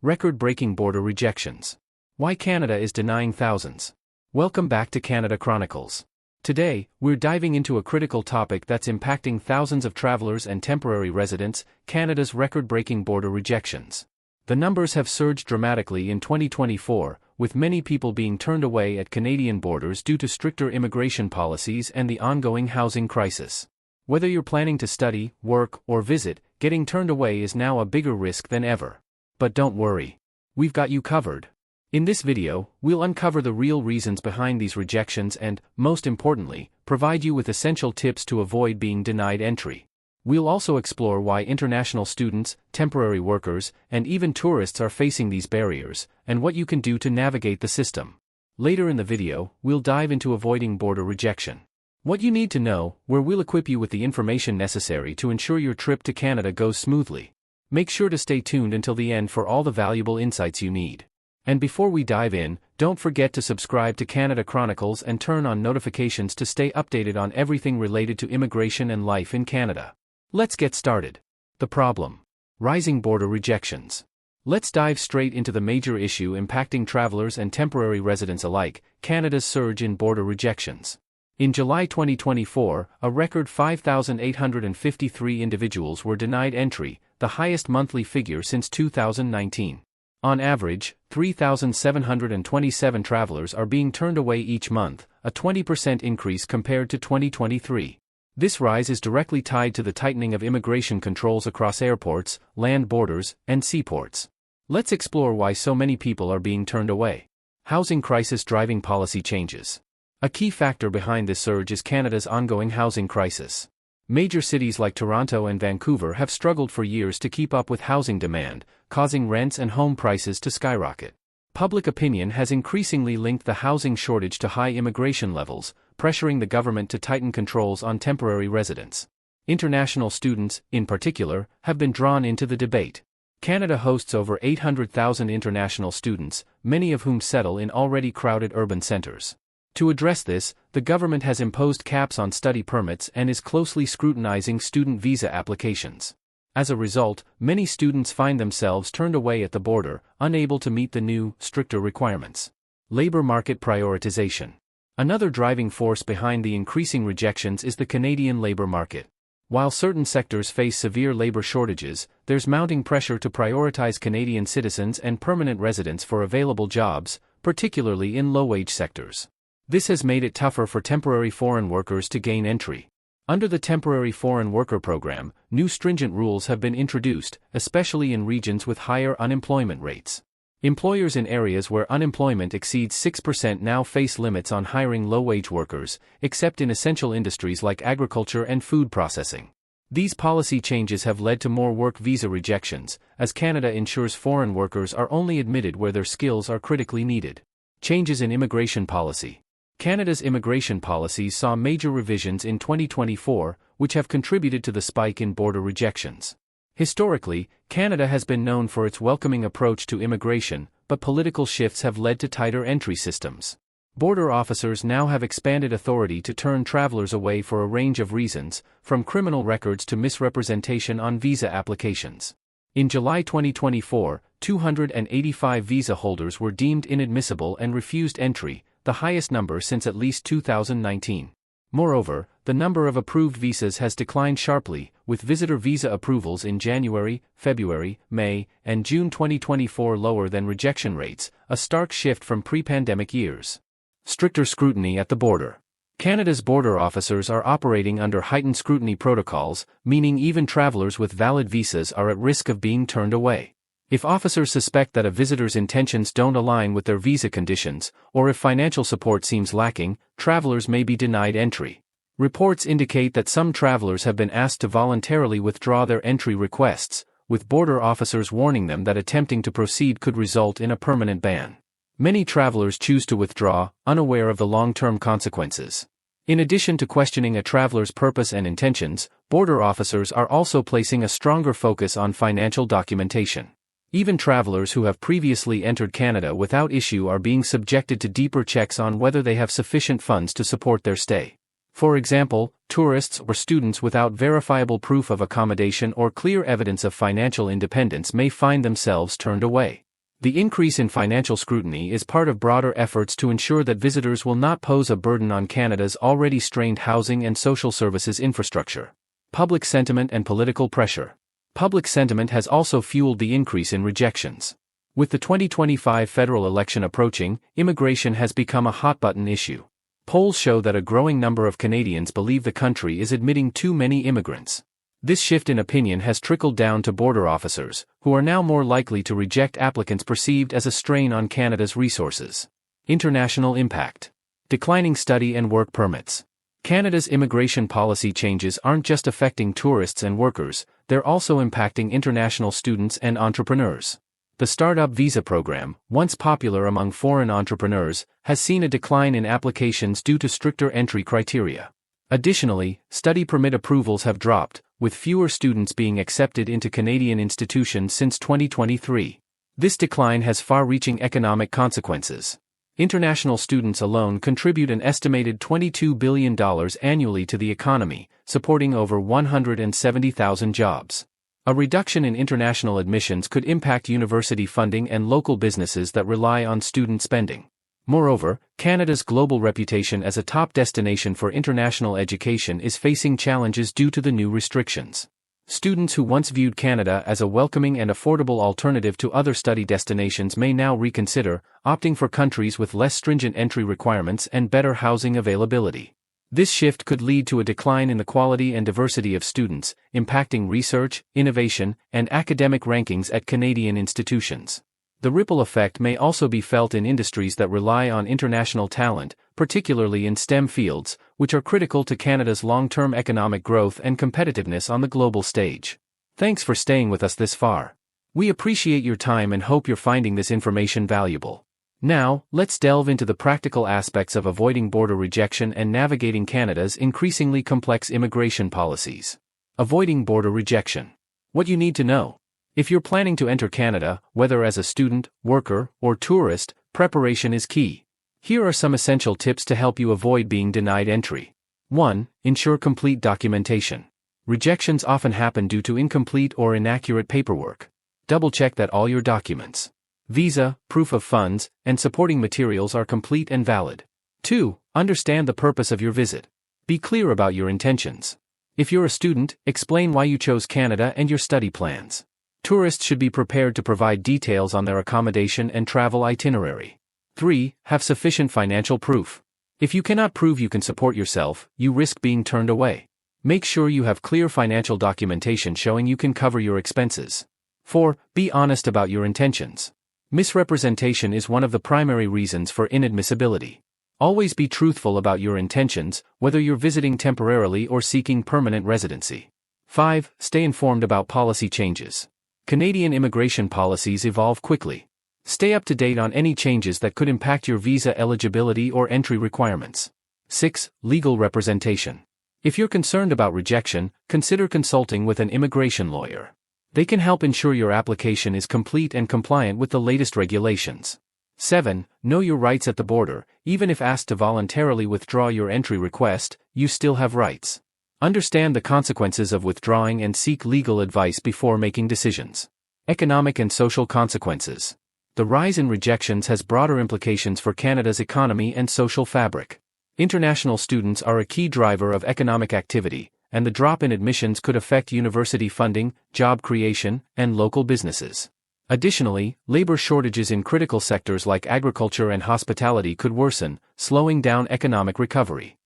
Record-breaking border rejections. Why Canada is denying thousands. Welcome back to Canada Chronicles. Today, we're diving into a critical topic that's impacting thousands of travelers and temporary residents: Canada's record-breaking border rejections. The numbers have surged dramatically in 2024, with many people being turned away at Canadian borders due to stricter immigration policies and the ongoing housing crisis. Whether you're planning to study, work, or visit, getting turned away is now a bigger risk than ever. But don't worry. We've got you covered. In this video, we'll uncover the real reasons behind these rejections and, most importantly, provide you with essential tips to avoid being denied entry. We'll also explore why international students, temporary workers, and even tourists are facing these barriers, and what you can do to navigate the system. Later in the video, we'll dive into avoiding border rejection. What you need to know, where we'll equip you with the information necessary to ensure your trip to Canada goes smoothly. Make sure to stay tuned until the end for all the valuable insights you need. And before we dive in, don't forget to subscribe to Canada Chronicles and turn on notifications to stay updated on everything related to immigration and life in Canada. Let's get started. The problem: rising border rejections. Let's dive straight into the major issue impacting travelers and temporary residents alike: Canada's surge in border rejections. In July 2024, a record 5,853 individuals were denied entry, the highest monthly figure since 2019. On average, 3,727 travelers are being turned away each month, a 20% increase compared to 2023. This rise is directly tied to the tightening of immigration controls across airports, land borders, and seaports. Let's explore why so many people are being turned away. Housing crisis driving policy changes. A key factor behind this surge is Canada's ongoing housing crisis. Major cities like Toronto and Vancouver have struggled for years to keep up with housing demand, causing rents and home prices to skyrocket. Public opinion has increasingly linked the housing shortage to high immigration levels, pressuring the government to tighten controls on temporary residents. International students, in particular, have been drawn into the debate. Canada hosts over 800,000 international students, many of whom settle in already crowded urban centers. To address this, the government has imposed caps on study permits and is closely scrutinizing student visa applications. As a result, many students find themselves turned away at the border, unable to meet the new, stricter requirements. Labor market prioritization. Another driving force behind the increasing rejections is the Canadian labor market. While certain sectors face severe labor shortages, there's mounting pressure to prioritize Canadian citizens and permanent residents for available jobs, particularly in low-wage sectors. This has made it tougher for temporary foreign workers to gain entry. Under the Temporary Foreign Worker Program, new stringent rules have been introduced, especially in regions with higher unemployment rates. Employers in areas where unemployment exceeds 6% now face limits on hiring low-wage workers, except in essential industries like agriculture and food processing. These policy changes have led to more work visa rejections, as Canada ensures foreign workers are only admitted where their skills are critically needed. Changes in immigration policy. Canada's immigration policies saw major revisions in 2024, which have contributed to the spike in border rejections. Historically, Canada has been known for its welcoming approach to immigration, but political shifts have led to tighter entry systems. Border officers now have expanded authority to turn travelers away for a range of reasons, from criminal records to misrepresentation on visa applications. In July 2024, 285 visa holders were deemed inadmissible and refused entry, the highest number since at least 2019. Moreover, the number of approved visas has declined sharply, with visitor visa approvals in January, February, May, and June 2024 lower than rejection rates, a stark shift from pre-pandemic years. Stricter scrutiny at the border. Canada's border officers are operating under heightened scrutiny protocols, meaning even travelers with valid visas are at risk of being turned away. If officers suspect that a visitor's intentions don't align with their visa conditions, or if financial support seems lacking, travelers may be denied entry. Reports indicate that some travelers have been asked to voluntarily withdraw their entry requests, with border officers warning them that attempting to proceed could result in a permanent ban. Many travelers choose to withdraw, unaware of the long-term consequences. In addition to questioning a traveler's purpose and intentions, border officers are also placing a stronger focus on financial documentation. Even travelers who have previously entered Canada without issue are being subjected to deeper checks on whether they have sufficient funds to support their stay. For example, tourists or students without verifiable proof of accommodation or clear evidence of financial independence may find themselves turned away. The increase in financial scrutiny is part of broader efforts to ensure that visitors will not pose a burden on Canada's already strained housing and social services infrastructure. Public sentiment and political pressure. Public sentiment has also fueled the increase in rejections. With the 2025 federal election approaching, immigration has become a hot-button issue. Polls show that a growing number of Canadians believe the country is admitting too many immigrants. This shift in opinion has trickled down to border officers, who are now more likely to reject applicants perceived as a strain on Canada's resources. International impact. Declining study and work permits. Canada's immigration policy changes aren't just affecting tourists and workers, they're also impacting international students and entrepreneurs. The Startup Visa program, once popular among foreign entrepreneurs, has seen a decline in applications due to stricter entry criteria. Additionally, study permit approvals have dropped, with fewer students being accepted into Canadian institutions since 2023. This decline has far-reaching economic consequences. International students alone contribute an estimated $22 billion annually to the economy, supporting over 170,000 jobs. A reduction in international admissions could impact university funding and local businesses that rely on student spending. Moreover, Canada's global reputation as a top destination for international education is facing challenges due to the new restrictions. Students who once viewed Canada as a welcoming and affordable alternative to other study destinations may now reconsider, opting for countries with less stringent entry requirements and better housing availability. This shift could lead to a decline in the quality and diversity of students, impacting research, innovation, and academic rankings at Canadian institutions. The ripple effect may also be felt in industries that rely on international talent, particularly in STEM fields, which are critical to Canada's long-term economic growth and competitiveness on the global stage. Thanks for staying with us this far. We appreciate your time and hope you're finding this information valuable. Now, let's delve into the practical aspects of avoiding border rejection and navigating Canada's increasingly complex immigration policies. Avoiding border rejection. What you need to know. If you're planning to enter Canada, whether as a student, worker, or tourist, preparation is key. Here are some essential tips to help you avoid being denied entry. 1. Ensure complete documentation. Rejections often happen due to incomplete or inaccurate paperwork. Double-check that all your documents, visa, proof of funds, and supporting materials are complete and valid. 2. Understand the purpose of your visit. Be clear about your intentions. If you're a student, explain why you chose Canada and your study plans. Tourists should be prepared to provide details on their accommodation and travel itinerary. 3. Have sufficient financial proof. If you cannot prove you can support yourself, you risk being turned away. Make sure you have clear financial documentation showing you can cover your expenses. 4. Be honest about your intentions. Misrepresentation is one of the primary reasons for inadmissibility. Always be truthful about your intentions, whether you're visiting temporarily or seeking permanent residency. 5. Stay informed about policy changes. Canadian immigration policies evolve quickly. Stay up to date on any changes that could impact your visa eligibility or entry requirements. 6. Legal representation. If you're concerned about rejection, consider consulting with an immigration lawyer. They can help ensure your application is complete and compliant with the latest regulations. 7. Know your rights at the border. Even if asked to voluntarily withdraw your entry request, you still have rights. Understand the consequences of withdrawing and seek legal advice before making decisions. Economic and social consequences. The rise in rejections has broader implications for Canada's economy and social fabric. International students are a key driver of economic activity, and the drop in admissions could affect university funding, job creation, and local businesses. Additionally, labor shortages in critical sectors like agriculture and hospitality could worsen, slowing down economic recovery.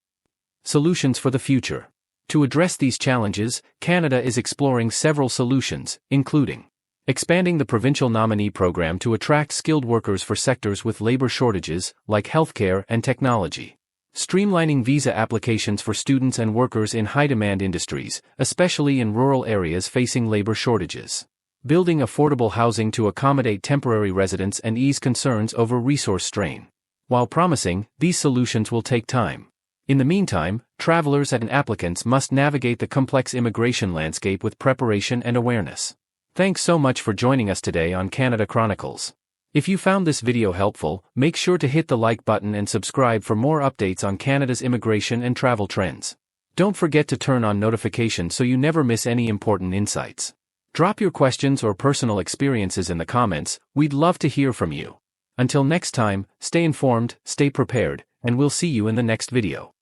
Solutions for the future. To address these challenges, Canada is exploring several solutions, including expanding the provincial nominee program to attract skilled workers for sectors with labor shortages, like healthcare and technology. Streamlining visa applications for students and workers in high-demand industries, especially in rural areas facing labor shortages. Building affordable housing to accommodate temporary residents and ease concerns over resource strain. While promising, these solutions will take time. In the meantime, travelers and applicants must navigate the complex immigration landscape with preparation and awareness. Thanks so much for joining us today on Canada Chronicles. If you found this video helpful, make sure to hit the like button and subscribe for more updates on Canada's immigration and travel trends. Don't forget to turn on notifications so you never miss any important insights. Drop your questions or personal experiences in the comments, we'd love to hear from you. Until next time, stay informed, stay prepared, and we'll see you in the next video.